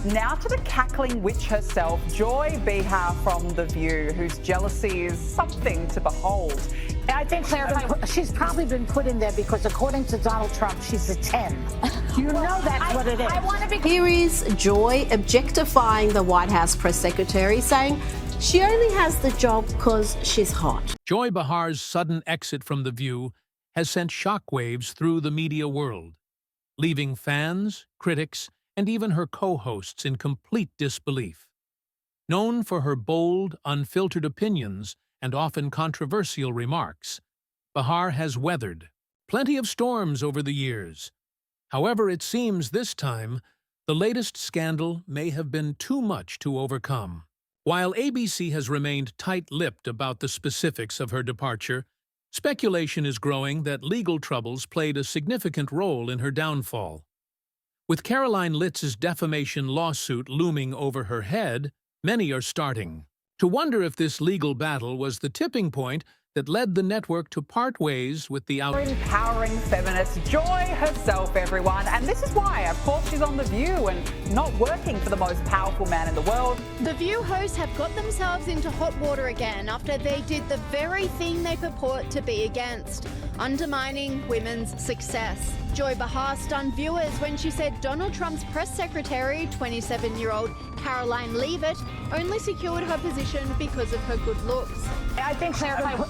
Now to the cackling witch herself, Joy Behar from The View, whose jealousy is something to behold. I think she's probably been put in there because, according to Donald Trump, she's a 10. You know that's what it is. Here is Joy objectifying the White House press secretary, saying she only has the job because she's hot. Joy Behar's sudden exit from The View has sent shockwaves through the media world, leaving fans, critics, and even her co-hosts in complete disbelief. Known for her bold, unfiltered opinions and often controversial remarks, Behar has weathered plenty of storms over the years. However, it seems this time, the latest scandal may have been too much to overcome. While ABC has remained tight-lipped about the specifics of her departure, speculation is growing that legal troubles played a significant role in her downfall. With Karoline Leavitt's defamation lawsuit looming over her head, many are starting to wonder if this legal battle was the tipping point that led the network to part ways with the empowering feminist Joy herself, everyone. And this is why, of course, she's on The View and not working for the most powerful man in the world. The View hosts have got themselves into hot water again after they did the very thing they purport to be against, undermining women's success. Joy Behar stunned viewers when she said Donald Trump's press secretary, 27-year-old Karoline Leavitt, only secured her position because of her good looks. I think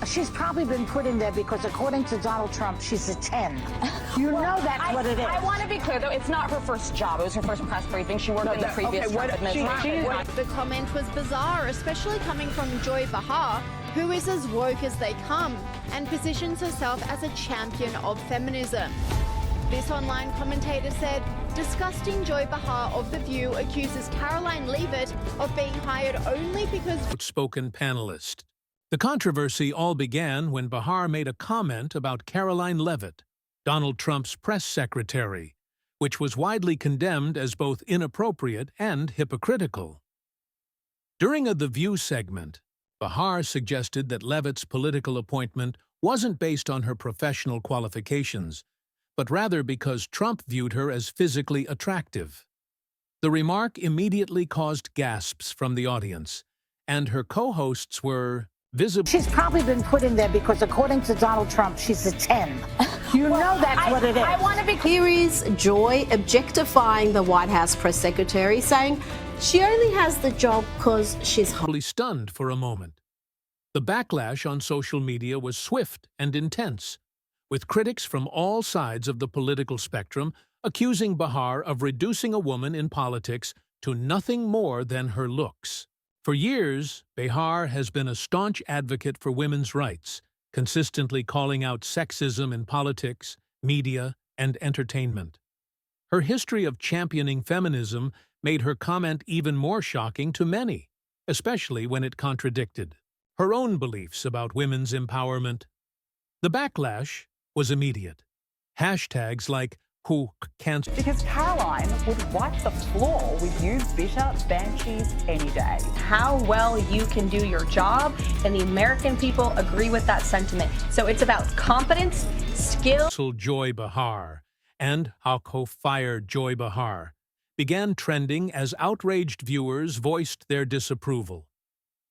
she's probably been put in there because, according to Donald Trump, she's a 10. You know that's what it is. I want to be clear, though, it's not her first job. It was her first press briefing. She worked in the previous Trump administration. The comment was bizarre, especially coming from Joy Behar, who is as woke as they come and positions herself as a champion of feminism. This online commentator said, disgusting Joy Behar of The View accuses Karoline Leavitt of being hired only because... Outspoken panelist. The controversy all began when Behar made a comment about Karoline Leavitt, Donald Trump's press secretary, which was widely condemned as both inappropriate and hypocritical. During a The View segment, Behar suggested that Leavitt's political appointment wasn't based on her professional qualifications, but rather because Trump viewed her as physically attractive. The remark immediately caused gasps from the audience, and her co-hosts were visible. She's probably been put in there because, according to Donald Trump, she's a 10. You know that's what it is. Here is Joy objectifying the White House press secretary, saying she only has the job because she's hot. Stunned for a moment. The backlash on social media was swift and intense, with critics from all sides of the political spectrum accusing Behar of reducing a woman in politics to nothing more than her looks. For years, Behar has been a staunch advocate for women's rights, consistently calling out sexism in politics, media, and entertainment. Her history of championing feminism made her comment even more shocking to many, especially when it contradicted her own beliefs about women's empowerment. The backlash was immediate. Hashtags like "Who can't..." Because Karoline would wipe the floor with you bitter banshees any day. How well you can do your job, and the American people agree with that sentiment. So it's about competence, skill. Joy Behar and How Co-Fired Joy Behar began trending as outraged viewers voiced their disapproval.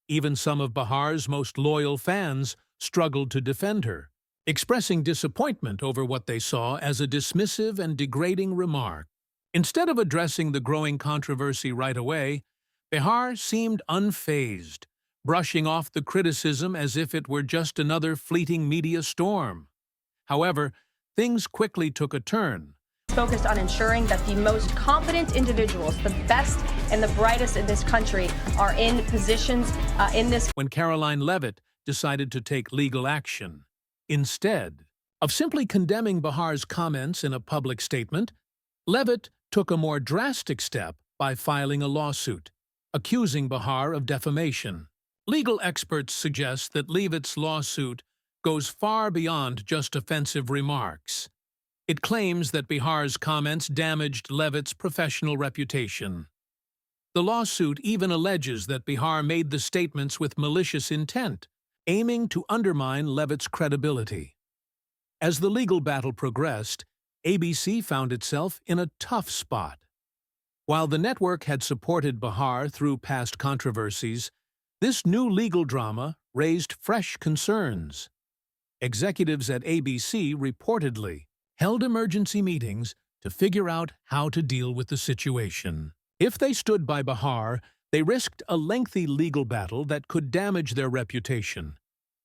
Even some of Behar's most loyal fans struggled to defend her, expressing disappointment over what they saw as a dismissive and degrading remark. Instead of addressing the growing controversy right away, Behar seemed unfazed, brushing off the criticism as if it were just another fleeting media storm. However, things quickly took a turn. Focused on ensuring that the most competent individuals, the best and the brightest in this country, are in positions in this. When Karoline Leavitt decided to take legal action, instead of simply condemning Behar's comments in a public statement, Leavitt took a more drastic step by filing a lawsuit, accusing Behar of defamation. Legal experts suggest that Leavitt's lawsuit goes far beyond just offensive remarks. It claims that Behar's comments damaged Leavitt's professional reputation. The lawsuit even alleges that Behar made the statements with malicious intent, aiming to undermine Leavitt's credibility. As the legal battle progressed, ABC found itself in a tough spot. While the network had supported Behar through past controversies, this new legal drama raised fresh concerns. Executives at ABC reportedly held emergency meetings to figure out how to deal with the situation. If they stood by Behar, they risked a lengthy legal battle that could damage their reputation.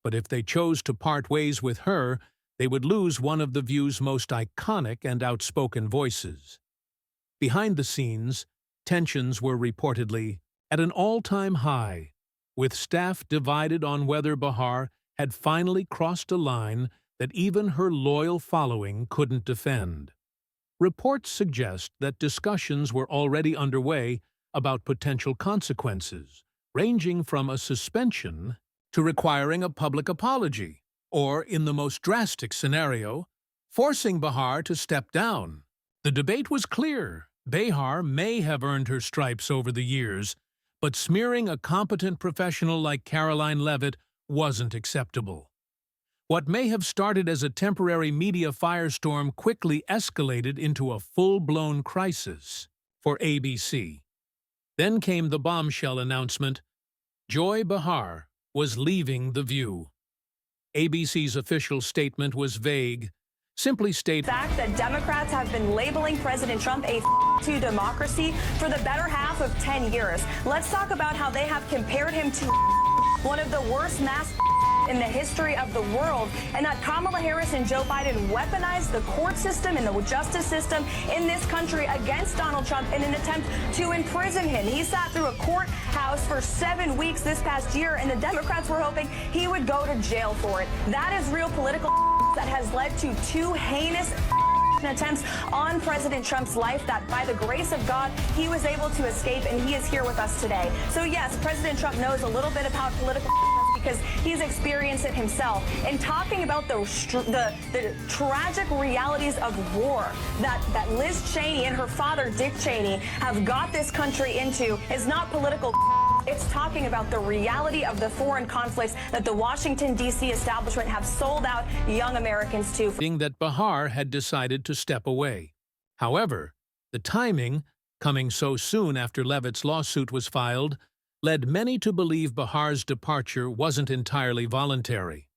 But if they chose to part ways with her, they would lose one of The View's most iconic and outspoken voices. Behind the scenes, tensions were reportedly at an all-time high, with staff divided on whether Behar had finally crossed a line that even her loyal following couldn't defend. Reports suggest that discussions were already underway about potential consequences, ranging from a suspension to requiring a public apology, or, in the most drastic scenario, forcing Behar to step down. The debate was clear. Behar may have earned her stripes over the years, but smearing a competent professional like Karoline Leavitt wasn't acceptable. What may have started as a temporary media firestorm quickly escalated into a full-blown crisis for ABC. Then came the bombshell announcement: Joy Behar was leaving The View. ABC's official statement was vague, simply stated the fact that Democrats have been labeling President Trump a to democracy for the better half of 10 years. Let's talk about how they have compared him to one of the worst mass in the history of the world, and that Kamala Harris and Joe Biden weaponized the court system and the justice system in this country against Donald Trump in an attempt to imprison him. He sat through a courthouse for 7 weeks this past year, and the Democrats were hoping he would go to jail for it. That is real political that has led to 2 heinous attempts on President Trump's life that, by the grace of God, he was able to escape, and he is here with us today. So yes, President Trump knows a little bit about political because he's experienced it himself. And talking about the tragic realities of war that Liz Cheney and her father, Dick Cheney, have got this country into is not political. It's talking about the reality of the foreign conflicts that the Washington, D.C. establishment have sold out young Americans to. That Behar had decided to step away. However, the timing, coming so soon after Leavitt's lawsuit was filed, led many to believe Behar's departure wasn't entirely voluntary.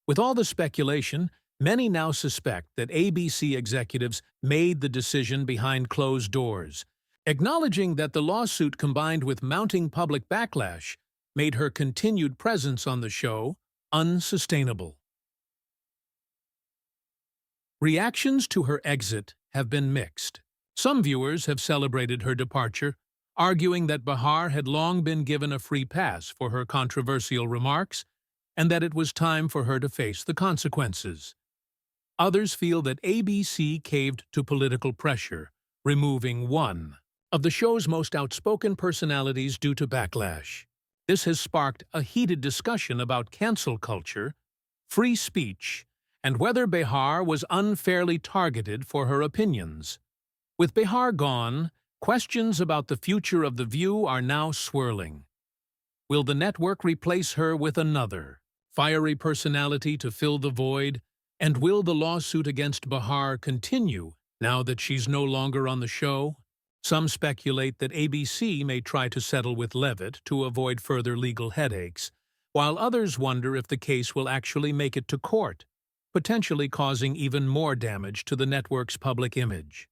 With all the speculation, many now suspect that ABC executives made the decision behind closed doors, acknowledging that the lawsuit combined with mounting public backlash made her continued presence on the show unsustainable. Reactions to her exit have been mixed. Some viewers have celebrated her departure, arguing that Behar had long been given a free pass for her controversial remarks and that it was time for her to face the consequences. Others feel that ABC caved to political pressure, removing one of the show's most outspoken personalities due to backlash. This has sparked a heated discussion about cancel culture, free speech, and whether Behar was unfairly targeted for her opinions. With Behar gone, questions about the future of The View are now swirling. Will the network replace her with another fiery personality to fill the void? And will the lawsuit against Behar continue now that she's no longer on the show? Some speculate that ABC may try to settle with Leavitt to avoid further legal headaches, while others wonder if the case will actually make it to court, potentially causing even more damage to the network's public image.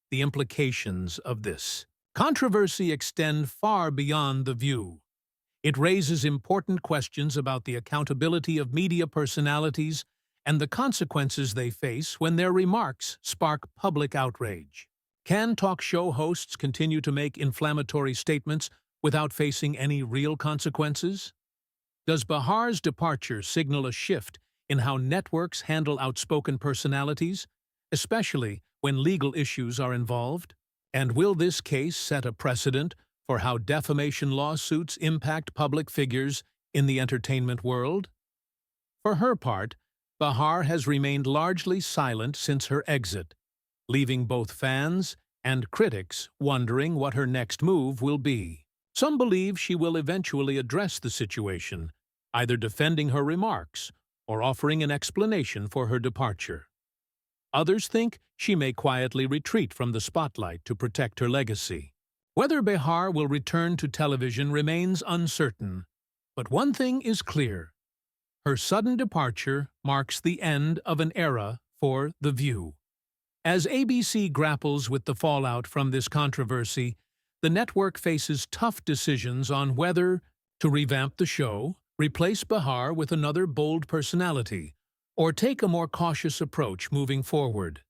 The implications of this controversy extend far beyond The View. It raises important questions about the accountability of media personalities and the consequences they face when their remarks spark public outrage. Can talk show hosts continue to make inflammatory statements without facing any real consequences? Does Behar's departure signal a shift in how networks handle outspoken personalities, especially when legal issues are involved? And will this case set a precedent for how defamation lawsuits impact public figures in the entertainment world? For her part, Behar has remained largely silent since her exit, leaving both fans and critics wondering what her next move will be. Some believe she will eventually address the situation, either defending her remarks or offering an explanation for her departure. Others think she may quietly retreat from the spotlight to protect her legacy. Whether Behar will return to television remains uncertain, but one thing is clear. Her sudden departure marks the end of an era for The View. As ABC grapples with the fallout from this controversy, the network faces tough decisions on whether to revamp the show, replace Behar with another bold personality, or take a more cautious approach moving forward.